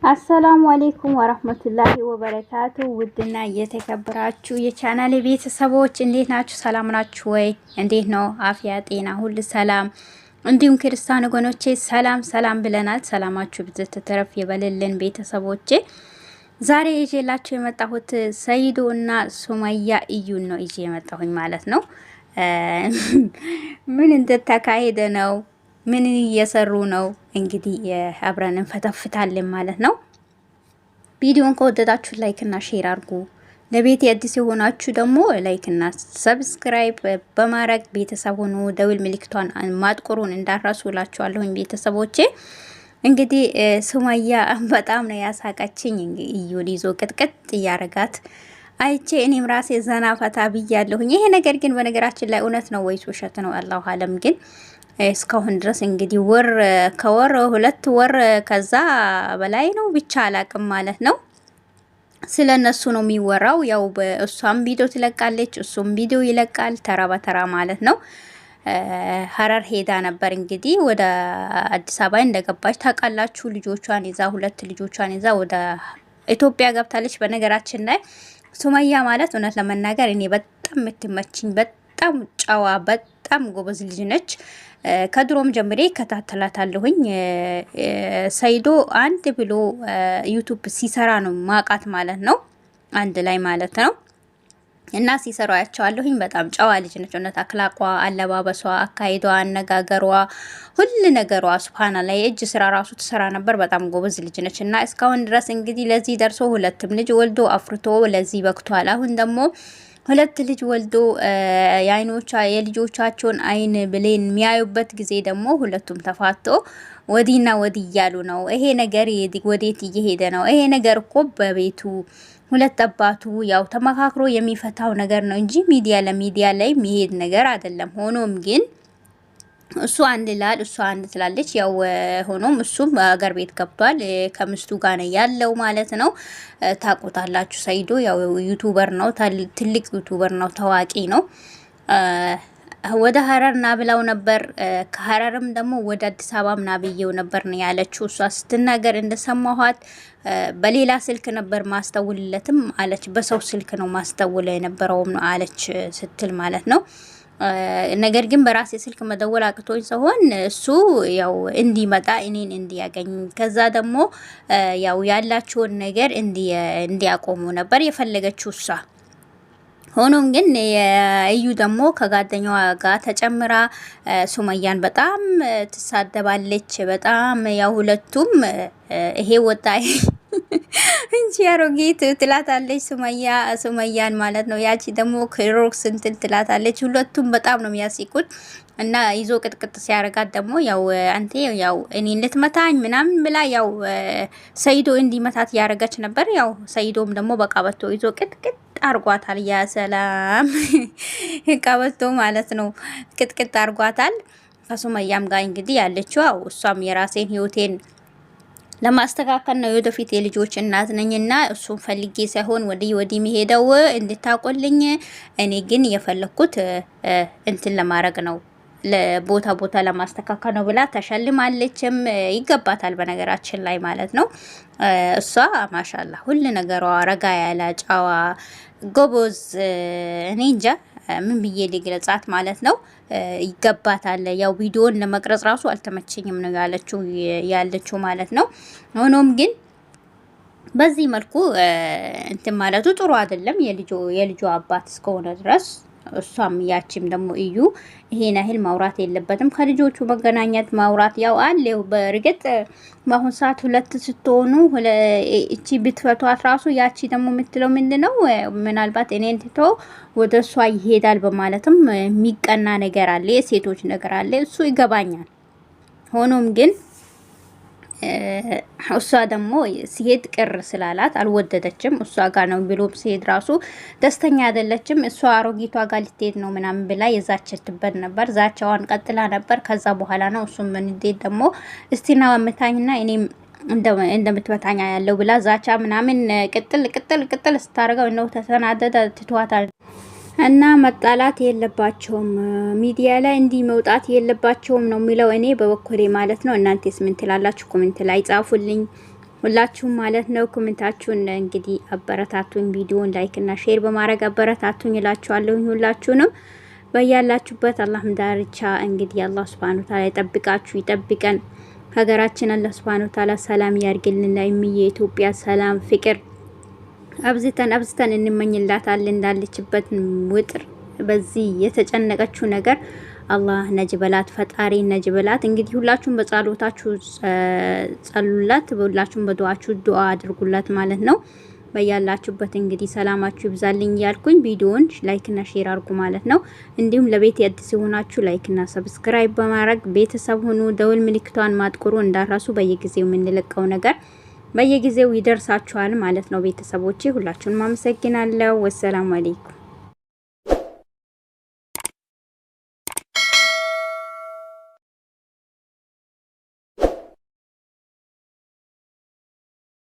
አሰላሙ አሌይኩም ወራህመቱላሂ ወበረካቱ። ውድና እየተከበራችሁ የቻናሌ ቤተሰቦች እንዴት ናችሁ? ሰላም ናችሁ ወይ? እንዴት ነው አፍያ ጤና ሁሉ ሰላም? እንዲሁም ክርስቲያን ወገኖቼ ሰላም ሰላም ብለናል። ሰላማችሁ ብዝት ተረፍ ይበልልን ቤተሰቦቼ። ዛሬ ይዤላችሁ የመጣሁት ሰይዶ እና ሱመያ እዩን ነው ይዤ የመጣሁኝ ማለት ነው። ምን እንደተካሄደ ነው፣ ምን እየሰሩ ነው? እንግዲህ አብረን እንፈተፍታለን ማለት ነው። ቪዲዮን ከወደዳችሁ ላይክ እና ሼር አድርጉ። ለቤት አዲስ የሆናችሁ ደግሞ ላይክ እና ሰብስክራይብ በማድረግ ቤተሰብ ሆኑ። ደውል ምልክቷን ማጥቆሩን እንዳትረሱ እላችኋለሁኝ ቤተሰቦቼ። እንግዲህ ሱመያ በጣም ነው ያሳቀችኝ። እዩን ይዞ ቅጥቅጥ እያረጋት አይቼ እኔም ራሴ ዘና ፈታ ብያለሁኝ። ይሄ ነገር ግን በነገራችን ላይ እውነት ነው ወይስ ውሸት ነው አላሁ አለም። ግን እስካሁን ድረስ እንግዲህ ከወር 2 ወር ከዛ በላይ ነው ብቻ አላቅም ማለት ነው። ስለነሱ ነው የሚወራው። ያው እሷም ቪዲዮ ትለቃለች፣ እሱም ቪዲዮ ይለቃል፣ ተራ በተራ ማለት ነው። ሀረር ሄዳ ነበር እንግዲህ ወደ አዲስ አበባ እንደገባች ታውቃላችሁ። ልጆቿን ይዛ 2 ልጆቿን ይዛ ወደ ኢትዮጵያ ገብታለች። በነገራችን ላይ ሱመያ ማለት እውነት ለመናገር እኔ በጣም የምትመችኝ በጣም ጨዋ በጣም ጎበዝ ልጅ ነች። ከድሮም ጀምሬ ከታተላታለሁኝ። ሰይዶ አንድ ብሎ ዩቲዩብ ሲሰራ ነው ማቃት ማለት ነው፣ አንድ ላይ ማለት ነው። እና ሲሰራ ያቻዋለሁኝ። በጣም ጨዋ ልጅ ነች እውነት። አክላቋ፣ አለባበሷ፣ አካይዷ፣ አነጋገሯ፣ ሁሉ ነገሯ ሱብሃንአላህ። የእጅ ስራ ራሱ ትሰራ ነበር። በጣም ጎበዝ ልጅ ነች። እና እስካሁን ድረስ እንግዲህ ለዚህ ደርሶ 2 ልጅ ወልዶ አፍርቶ ለዚህ በቅቷል። አሁን ደግሞ 2 ልጅ ወልዶ የልጆቻቸውን አይን ብሌን የሚያዩበት ጊዜ ደግሞ ሁለቱም ተፋቶ ወዲና ወዲ እያሉ ነው። ይሄ ነገር ወዴት እየሄደ ነው? ይሄ ነገር እኮ በቤቱ 2 አባቱ ያው ተመካክሮ የሚፈታው ነገር ነው እንጂ ሚዲያ ለሚዲያ ላይ የሚሄድ ነገር አይደለም። ሆኖም ግን እሱ አንድ ይላል፣ እሱ አንድ ትላለች። ያው ሆኖም እሱም አገር ቤት ገብቷል፣ ከምስቱ ጋር ነው ያለው ማለት ነው። ታቆታላችሁ። ሰይዶ ያው ዩቲዩበር ነው፣ ትልቅ ዩቲዩበር ነው፣ ታዋቂ ነው። ወደ ሀረር ና ብላው ነበር። ከሀረርም ደግሞ ወደ አዲስ አበባ ና ብየው ነበር ነው ያለችው። እሷ ስትናገር እንደሰማኋት በሌላ ስልክ ነበር ማስተውልለትም አለች። በሰው ስልክ ነው ማስተውል የነበረውም ነው አለች ስትል ማለት ነው። ነገር ግን በራሴ ስልክ መደወል አቅቶኝ ሲሆን እሱ ያው እንዲመጣ እኔን እንዲያገኝ ከዛ ደግሞ ያው ያላቸውን ነገር እንዲያቆሙ ነበር የፈለገችው እሷ። ሆኖም ግን እዩ ደግሞ ከጓደኛዋ ጋር ተጨምራ ሱመያን በጣም ትሳደባለች። በጣም ያው ሁለቱም ይሄ ወጣ እንጂ አሮጌት ትላታለች ሱመያን ማለት ነው። ያቺ ደግሞ ክሮክስ እንትን ትላታለች። ሁለቱም በጣም ነው የሚያስቁት። እና ይዞ ቅጥቅጥ ሲያረጋት ደግሞ ያው አንተ ያው እኔን ልትመታኝ ምናምን ብላ ያው ሰይዶ እንዲመታት ያረጋች ነበር። ያው ሰይዶም ደግሞ በቃበቶ ይዞ ቅጥቅጥ አርጓታል። ያ ሰላም ቀበቶ ማለት ነው። ቅጥቅጥ አርጓታል። ከሱመያም ጋር እንግዲህ ያለችው ያው እሷም የራሴን ህይወቴን ለማስተካከል ነው፣ የወደፊት የልጆች እናት ነኝና እሱን ፈልጌ ሳይሆን ወዲህ የሚሄደው እንድታቆልኝ፣ እኔ ግን የፈለኩት እንትን ለማድረግ ነው፣ ቦታ ለማስተካከል ነው ብላ ተሸልማለችም። ይገባታል በነገራችን ላይ ማለት ነው። እሷ ማሻአላ ሁሉ ነገሯ ረጋ ያለ ጨዋ ጎበዝ፣ እኔ እንጃ ምን ብዬ ልግለጻት ማለት ነው። ይገባታል። ያው ቪዲዮን ለመቅረጽ ራሱ አልተመቸኝም ነው ያለችው ማለት ነው። ሆኖም ግን በዚህ መልኩ እንትን ማለቱ ጥሩ አይደለም፣ የልጆ አባት እስከሆነ ድረስ። እሷም ያቺም ደግሞ እዩ ይሄን ያህል ማውራት የለበትም። ከልጆቹ መገናኘት ማውራት ያው አለው። በርግጥ በአሁን ሰዓት 2 ስትሆኑ እቺ ብትፈቷት ራሱ ያቺ ደግሞ የምትለው ምንድነው ምናልባት እኔን ትቶ ወደ እሷ ይሄዳል በማለትም የሚቀና ነገር አለ፣ የሴቶች ነገር አለ። እሱ ይገባኛል። ሆኖም ግን እሷ ደግሞ ሲሄድ ቅር ስላላት አልወደደችም። እሷ ጋር ነው ብሎም ሲሄድ ራሱ ደስተኛ አይደለችም። እሷ አሮጊቷ ጋር ልትሄድ ነው ምናምን ብላ የዛቸትበት ነበር። ዛቻዋን ቀጥላ ነበር። ከዛ በኋላ ነው እሱም ምን እንዴት ደግሞ እስቲና ወምታኝና እኔም እንደምትመታኛ ያለው ብላ ዛቻ ምናምን ቅጥል ስታረጋው ነው ተሰናደደ፣ ትቷታል። እና መጣላት የለባቸውም ሚዲያ ላይ እንዲ መውጣት የለባቸውም ነው የሚለው እኔ በበኩሌ ማለት ነው። እናንተስ ምን ትላላችሁ? ኮሜንት ላይ ጻፉልኝ። ሁላችሁም ማለት ነው። ኮሜንታችሁን እንግዲህ አበረታቱኝ፣ ቪዲዮን ላይክ እና ሼር በማድረግ አበረታቱኝ እላችኋለሁ። ሁላችሁንም በያላችሁበት አላህ ዳርቻ እንግዲህ አላህ Subhanahu Wa Ta'ala ይጠብቃችሁ ይጠብቀን። ሀገራችን አላህ Subhanahu Wa Ta'ala ሰላም ያርግልን። ለኢትዮጵያ ኢትዮጵያ ሰላም ፍቅር አብዝተን እንመኝላታለን። እንዳለችበት ውጥር በዚህ የተጨነቀችው ነገር አላህ ነጅበላት፣ ፈጣሪ ነጅበላት። እንግዲህ ሁላችሁም በጸሎታችሁ ጸሉላት፣ ሁላችሁም በዱዓችሁ ዱዓ አድርጉላት ማለት ነው። በያላችሁበት እንግዲህ ሰላማችሁ ይብዛልኝ ያልኩኝ ቪዲዮውን ላይክ እና ሼር አድርጉ ማለት ነው። እንዲሁም ለቤት አዲስ የሆናችሁ ላይክ እና ሰብስክራይብ በማድረግ ቤተሰብ ሁኑ። ደውል ምልክቷን ማጥቆሩ እንዳራሱ በየጊዜው የምንለቀው ነገር በየጊዜው ይደርሳችኋል ማለት ነው። ቤተሰቦቼ ሁላችሁንም አመሰግናለሁ። ወሰላሙ አለይኩም።